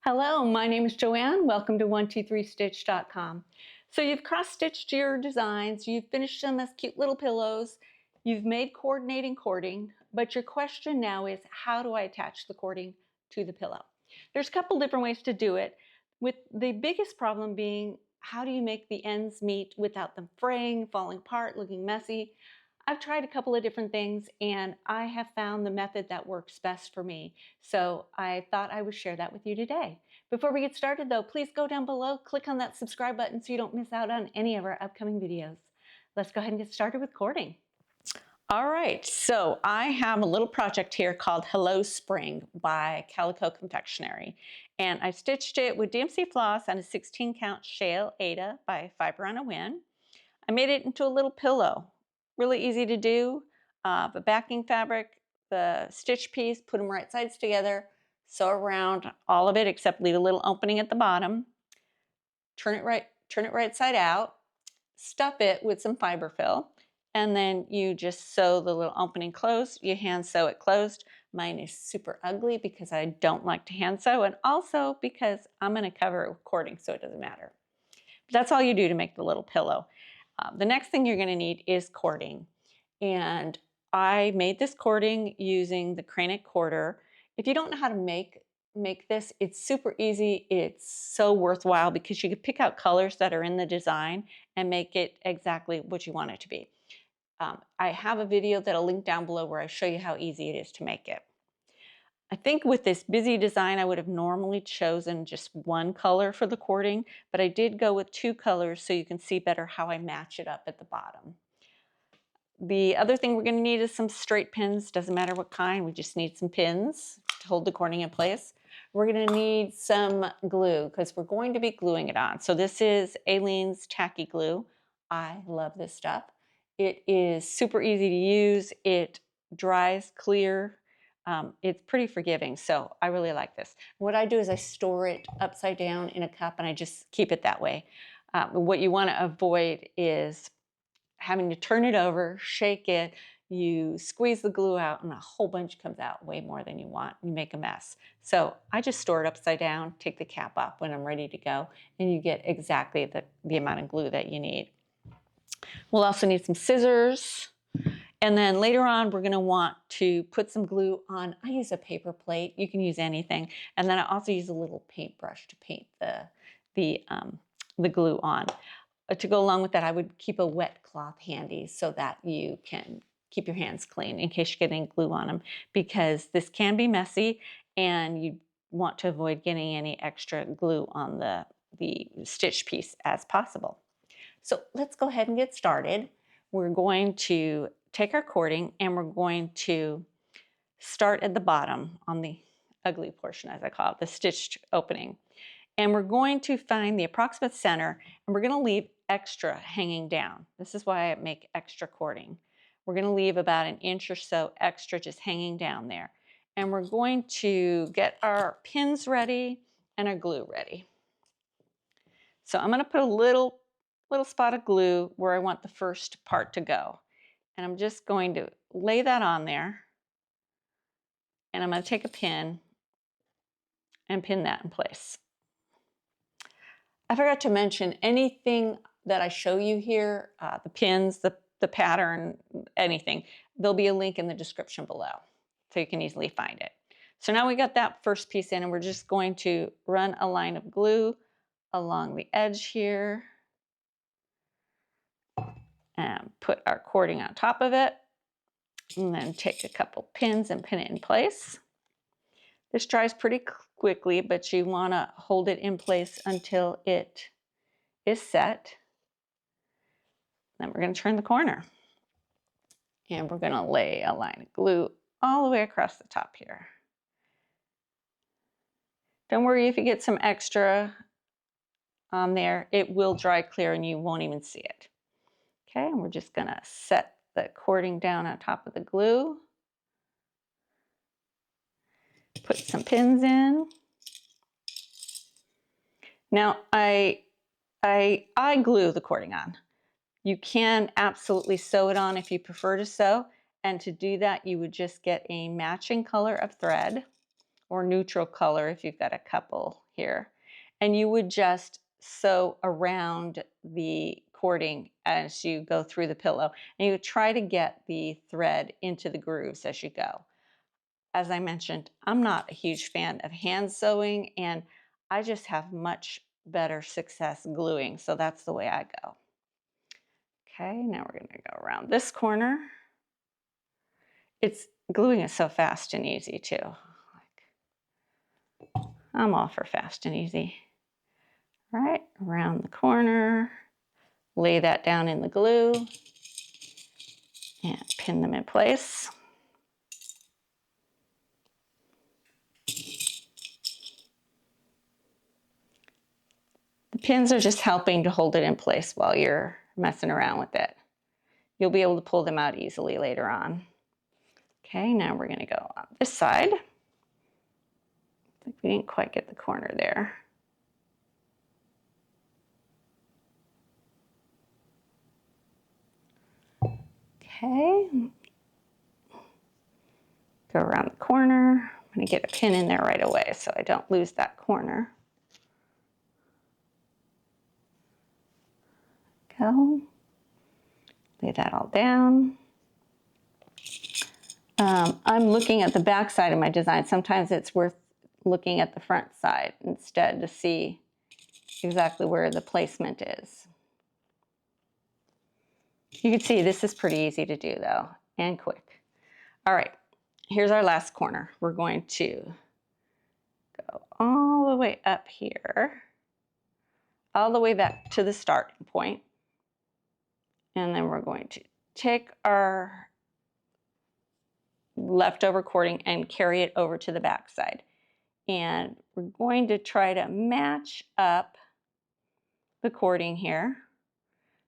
Hello, my name is Joanne. Welcome to 123stitch.com. So you've cross-stitched your designs, you've finished them as cute little pillows, you've made coordinating cording, but your question now is, how do I attach the cording to the pillow? There's a couple different ways to do it, with the biggest problem being, how do you make the ends meet without them fraying, falling apart, looking messy? I've tried a couple of different things and I have found the method that works best for me. So I thought I would share that with you today. Before we get started though, please go down below, click on that subscribe button so you don't miss out on any of our upcoming videos. Let's go ahead and get started with cording. All right, so I have a little project here called Hello Spring by Calico Confectionery. And I stitched it with DMC floss on a 16 count shale Aida by Fiber on a Whim. I made it into a little pillow. Really easy to do. The backing fabric, the stitch piece, put them right sides together, sew around all of it except leave a little opening at the bottom. Turn it right side out, stuff it with some fiber fill, and then you just sew the little opening closed. You hand sew it closed. Mine is super ugly because I don't like to hand sew, and also because I'm going to cover it with cording, so it doesn't matter. But that's all you do to make the little pillow. The next thing you're going to need is cording. And I made this cording using the Kreinik quarter. If you don't know how to make this, it's super easy. It's so worthwhile because you can pick out colors that are in the design and make it exactly what you want it to be. I have a video that I'll link down below where I show you how easy it is to make it. I think with this busy design, I would have normally chosen just one color for the cording, but I did go with two colors so you can see better how I match it up at the bottom. The other thing we're going to need is some straight pins. Doesn't matter what kind, we just need some pins to hold the cording in place. We're going to need some glue because we're going to be gluing it on. So this is Aleene's Tacky glue. I love this stuff. It is super easy to use. It dries clear. It's pretty forgiving, so I really like this. What I do is I store it upside down in a cup and I just keep it that way. What you want to avoid is having to turn it over, shake it, you squeeze the glue out and a whole bunch comes out, way more than you want. You make a mess. So I just store it upside down, take the cap off when I'm ready to go, and you get exactly the amount of glue that you need. We'll also need some scissors. And then later on, we're going to want to put some glue on. I use a paper plate. You can use anything. And then I also use a little paintbrush to paint the glue on. To go along with that, I would keep a wet cloth handy so that you can keep your hands clean in case you get any glue on them, because this can be messy and you want to avoid getting any extra glue on the stitch piece as possible. So let's go ahead and get started. We're going to take our cording and we're going to start at the bottom on the ugly portion, as I call it, the stitched opening. And we're going to find the approximate center and we're going to leave extra hanging down. This is why I make extra cording. We're going to leave about an inch or so extra just hanging down there. And we're going to get our pins ready and our glue ready. So I'm going to put a little spot of glue where I want the first part to go. And I'm just going to lay that on there. And I'm going to take a pin and pin that in place. I forgot to mention, anything that I show you here, the pins, the pattern, anything, there'll be a link in the description below so you can easily find it. So now we got that first piece in and we're just going to run a line of glue along the edge here and put our cording on top of it, and then take a couple pins and pin it in place. This dries pretty quickly, but you want to hold it in place until it is set. Then we're going to turn the corner and we're going to lay a line of glue all the way across the top here. Don't worry if you get some extra on there, it will dry clear and you won't even see it. Okay, and we're just going to set the cording down on top of the glue. Put some pins in. Now I glue the cording on. You can absolutely sew it on if you prefer to sew, and to do that you would just get a matching color of thread or neutral color if you've got a couple here. And you would just sew around the cording as you go through the pillow. And you try to get the thread into the grooves as you go. As I mentioned, I'm not a huge fan of hand sewing, and I just have much better success gluing. So that's the way I go. Okay, now we're going to go around this corner. Gluing is so fast and easy too. I'm all for fast and easy. All right, around the corner, lay that down in the glue and pin them in place. The pins are just helping to hold it in place while you're messing around with it. You'll be able to pull them out easily later on. Okay, now we're going to go on this side. I think we didn't quite get the corner there. Okay, go around the corner. I'm going to get a pin in there right away so I don't lose that corner. Go. Lay that all down. I'm looking at the back side of my design. Sometimes it's worth looking at the front side instead to see exactly where the placement is. You can see this is pretty easy to do though, and quick. All right, here's our last corner. We're going to go all the way up here, all the way back to the starting point. And then we're going to take our leftover cording and carry it over to the back side. And we're going to try to match up the cording here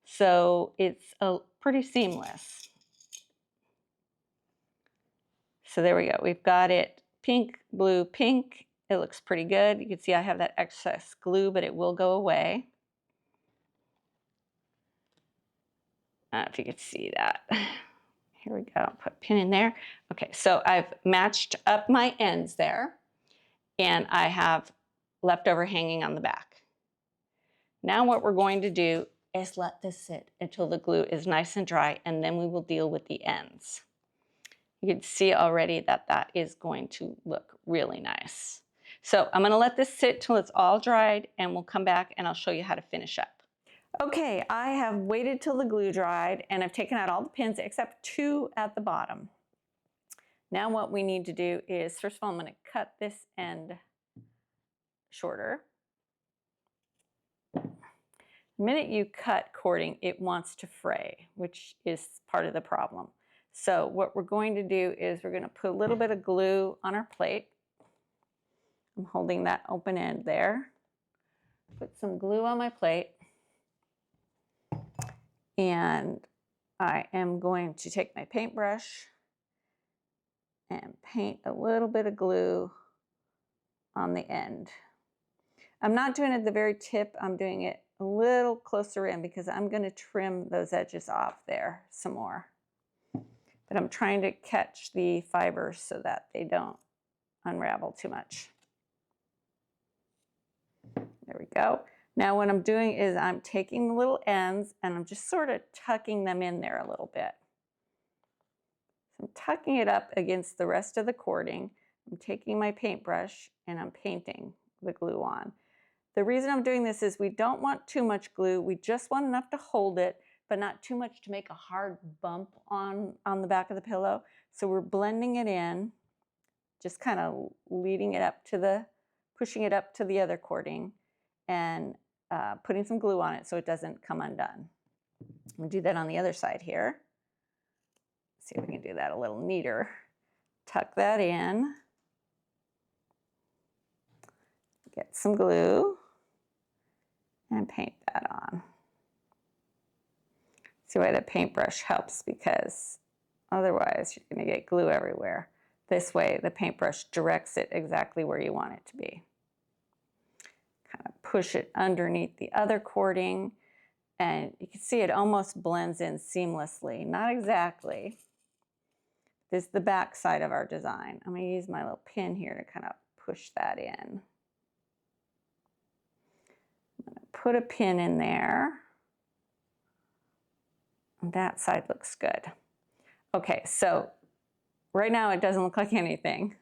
so it's pretty seamless. So there we go. We've got it pink, blue, pink. It looks pretty good. You can see I have that excess glue, but it will go away. I don't know if you could see that. Here we go, put a pin in there. Okay, so I've matched up my ends there, and I have leftover hanging on the back. Now what we're going to do is let this sit until the glue is nice and dry, and then we will deal with the ends. You can see already that that is going to look really nice. So I'm gonna let this sit till it's all dried, and we'll come back and I'll show you how to finish up. Okay, I have waited till the glue dried and I've taken out all the pins except 2 at the bottom. Now what we need to do is, first of all, I'm going to cut this end shorter. The minute you cut cording, it wants to fray, which is part of the problem. So what we're going to do is we're going to put a little bit of glue on our plate. I'm holding that open end there. Put some glue on my plate. And I am going to take my paintbrush and paint a little bit of glue on the end. I'm not doing it at the very tip. I'm doing it a little closer in because I'm going to trim those edges off there some more. But I'm trying to catch the fibers so that they don't unravel too much. There we go. Now what I'm doing is I'm taking the little ends and I'm just sort of tucking them in there a little bit. So I'm tucking it up against the rest of the cording. I'm taking my paintbrush and I'm painting the glue on. The reason I'm doing this is we don't want too much glue. We just want enough to hold it, but not too much to make a hard bump on the back of the pillow. So we're blending it in, just kind of leading it up to the, pushing it up to the other cording and putting some glue on it so it doesn't come undone. We'll do that on the other side here. See if we can do that a little neater. Tuck that in. Get some glue and paint that on. See why the paintbrush helps, because otherwise you're going to get glue everywhere. This way the paintbrush directs it exactly where you want it to be. Kind of push it underneath the other cording, and you can see it almost blends in seamlessly. Not exactly. This is the back side of our design. I'm going to use my little pin here to kind of push that in. I'm gonna put a pin in there. That side looks good. Okay, so right now it doesn't look like anything,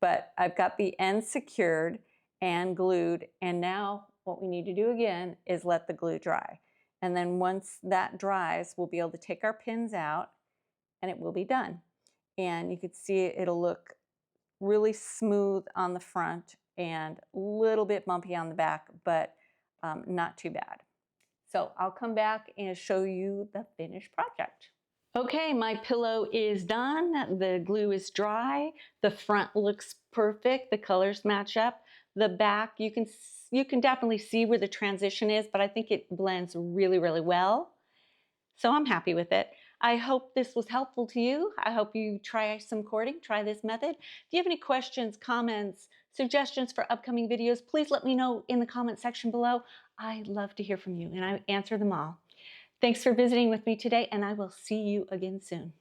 but I've got the end secured and glued, and now what we need to do again is let the glue dry. And then once that dries, we'll be able to take our pins out and it will be done. And you can see it'll look really smooth on the front and a little bit bumpy on the back, but not too bad. So I'll come back and show you the finished project. Okay, my pillow is done. The glue is dry. The front looks perfect. The colors match up. The back, you can definitely see where the transition is, but I think it blends really, really well. So I'm happy with it. I hope this was helpful to you. I hope you try some cording, try this method. If you have any questions, comments, suggestions for upcoming videos, please let me know in the comment section below. I love to hear from you and I answer them all. Thanks for visiting with me today, and I will see you again soon.